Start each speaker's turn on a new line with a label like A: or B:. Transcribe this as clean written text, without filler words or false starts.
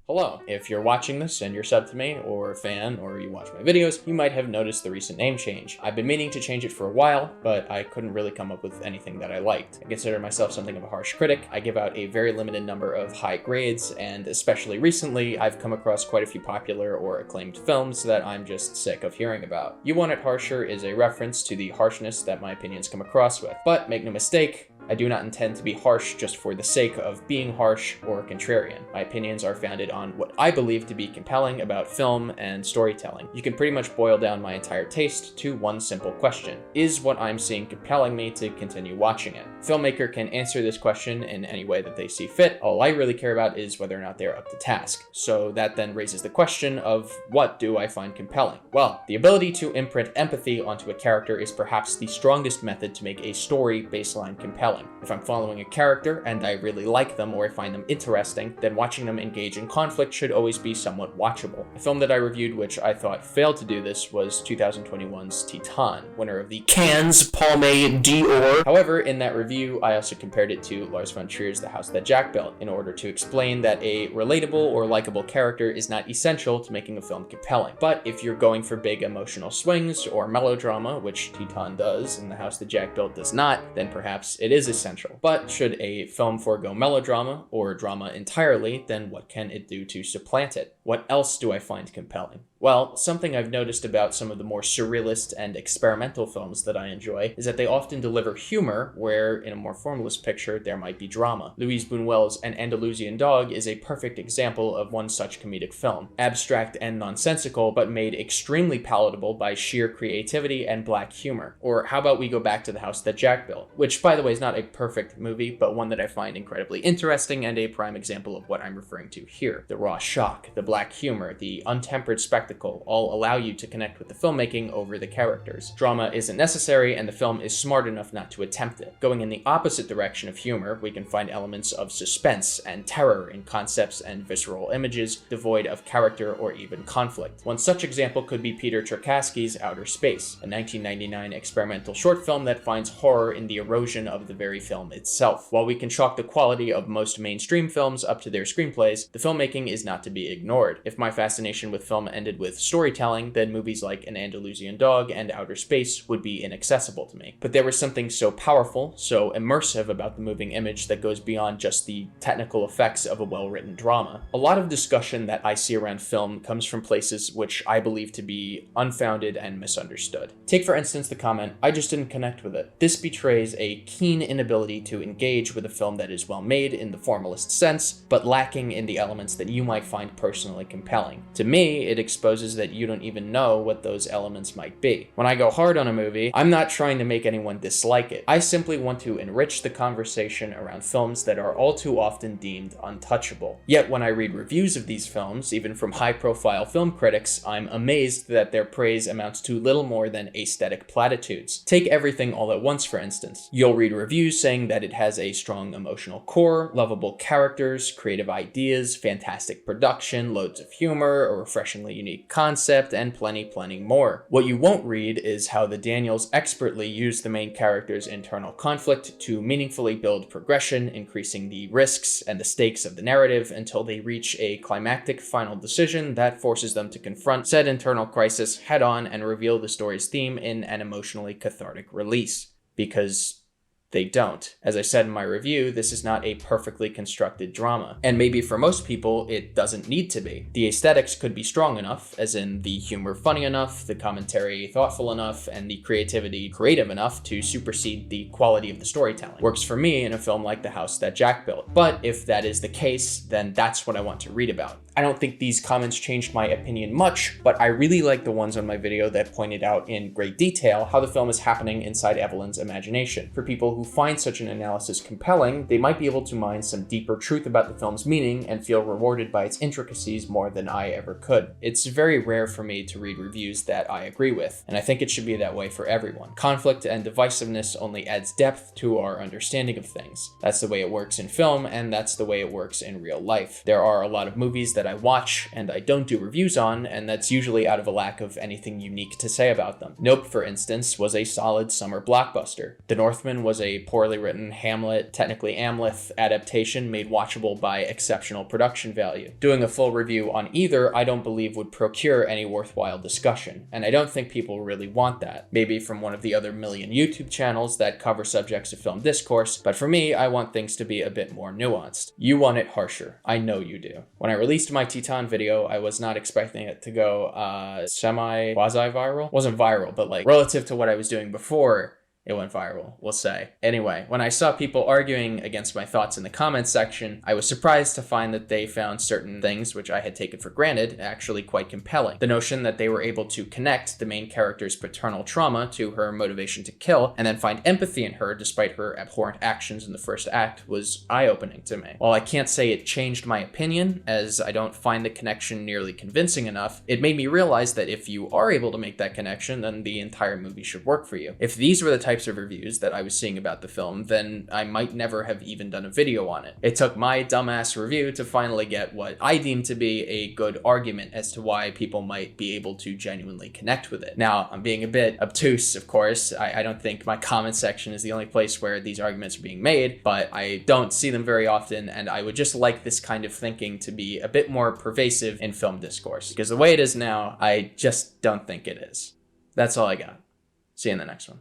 A: Hello, if you're watching this and you're subbed to me, or a fan, or you watch my videos, you might have noticed the recent name change. I've been meaning to change it for a while, but I couldn't really come up with anything that I liked. I consider myself something of a harsh critic. I give out a very limited number of high grades, and especially recently, I've come across quite a few popular or acclaimed films that I'm just sick of hearing about. You Want It Harsher is a reference to the harshness that my opinions come across with. But make no mistake, I do not intend to be harsh just for the sake of being harsh or contrarian. My opinions are founded on what I believe to be compelling about film and storytelling. You can pretty much boil down my entire taste to one simple question. Is what I'm seeing compelling me to continue watching it? A filmmaker can answer this question in any way that they see fit. All I really care about is whether or not they're up to task. So that then raises the question of what do I find compelling? Well, the ability to imprint empathy onto a character is perhaps the strongest method to make a story baseline compelling. If I'm following a character and I really like them or I find them interesting, then watching them engage in conflict should always be somewhat watchable. A film that I reviewed which I thought failed to do this was 2021's Titane, winner of the Cannes Palme d'Or. However, in that review, I also compared it to Lars von Trier's The House That Jack Built in order to explain that a relatable or likable character is not essential to making a film compelling. But if you're going for big emotional swings or melodrama, which Titane does and The House That Jack Built does not, then perhaps it is essential. But should a film forego melodrama or drama entirely, then what can it do to supplant it? What else do I find compelling? Well, something I've noticed about some of the more surrealist and experimental films that I enjoy is that they often deliver humor where, in a more formalist picture, there might be drama. Luis Buñuel's An Andalusian Dog is a perfect example of one such comedic film. Abstract and nonsensical, but made extremely palatable by sheer creativity and black humor. Or how about we go back to The House That Jack Built, which, by the way, is not a perfect movie, but one that I find incredibly interesting and a prime example of what I'm referring to here. The raw shock, the black humor, the untempered spectacle all allow you to connect with the filmmaking over the characters. Drama isn't necessary, and the film is smart enough not to attempt it. Going in the opposite direction of humor, we can find elements of suspense and terror in concepts and visceral images devoid of character or even conflict. One such example could be Peter Cherkassky's Outer Space, a 1999 experimental short film that finds horror in the erosion of the very film itself. While we can chalk the quality of most mainstream films up to their screenplays, the filmmaking is not to be ignored. If my fascination with film ended with storytelling, then movies like An Andalusian Dog and Outer Space would be inaccessible to me. But there was something so powerful, so immersive about the moving image that goes beyond just the technical effects of a well-written drama. A lot of discussion that I see around film comes from places which I believe to be unfounded and misunderstood. Take for instance the comment, "I just didn't connect with it." This betrays a keen inability to engage with a film that is well made in the formalist sense, but lacking in the elements that you might find personally compelling. To me, it exposes that you don't even know what those elements might be. When I go hard on a movie, I'm not trying to make anyone dislike it. I simply want to enrich the conversation around films that are all too often deemed untouchable. Yet when I read reviews of these films, even from high-profile film critics, I'm amazed that their praise amounts to little more than aesthetic platitudes. Take Everything All at Once, for instance. You'll read reviews saying that it has a strong emotional core, lovable characters, creative ideas, fantastic production, loads of humor, a refreshingly unique concept, and plenty more. What you won't read is how the Daniels expertly use the main character's internal conflict to meaningfully build progression, increasing the risks and the stakes of the narrative until they reach a climactic final decision that forces them to confront said internal crisis head-on and reveal the story's theme in an emotionally cathartic release. Because they don't. As I said in my review, this is not a perfectly constructed drama. And maybe for most people, it doesn't need to be. The aesthetics could be strong enough, as in the humor funny enough, the commentary thoughtful enough, and the creativity creative enough to supersede the quality of the storytelling. Works for me in a film like The House That Jack Built. But if that is the case, then that's what I want to read about. I don't think these comments changed my opinion much, but I really like the ones on my video that pointed out in great detail how the film is happening inside Evelyn's imagination. For people who find such an analysis compelling, they might be able to mine some deeper truth about the film's meaning and feel rewarded by its intricacies more than I ever could. It's very rare for me to read reviews that I agree with, and I think it should be that way for everyone. Conflict and divisiveness only adds depth to our understanding of things. That's the way it works in film, and that's the way it works in real life. There are a lot of movies that I watch and I don't do reviews on, and that's usually out of a lack of anything unique to say about them. Nope, for instance, was a solid summer blockbuster. The Northman was a a poorly written Hamlet, technically Amleth adaptation made watchable by exceptional production value. Doing a full review on either, I don't believe would procure any worthwhile discussion, and I don't think people really want that. Maybe from one of the other million YouTube channels that cover subjects of film discourse, but for me, I want things to be a bit more nuanced. You want it harsher. I know you do. When I released my Titane video, I was not expecting it to go quasi-viral. Wasn't viral, but like relative to what I was doing before, it went viral, we'll say. Anyway, when I saw people arguing against my thoughts in the comments section, I was surprised to find that they found certain things, which I had taken for granted, actually quite compelling. The notion that they were able to connect the main character's paternal trauma to her motivation to kill, and then find empathy in her despite her abhorrent actions in the first act, was eye-opening to me. While I can't say it changed my opinion, as I don't find the connection nearly convincing enough, it made me realize that if you are able to make that connection, then the entire movie should work for you. If these were the types of reviews that I was seeing about the film, then I might never have even done a video on it. It took my dumbass review to finally get what I deem to be a good argument as to why people might be able to genuinely connect with it. Now, I'm being a bit obtuse, of course. I don't think my comment section is the only place where these arguments are being made, but I don't see them very often, and I would just like this kind of thinking to be a bit more pervasive in film discourse, because the way it is now, I just don't think it is. That's all I got. See you in the next one.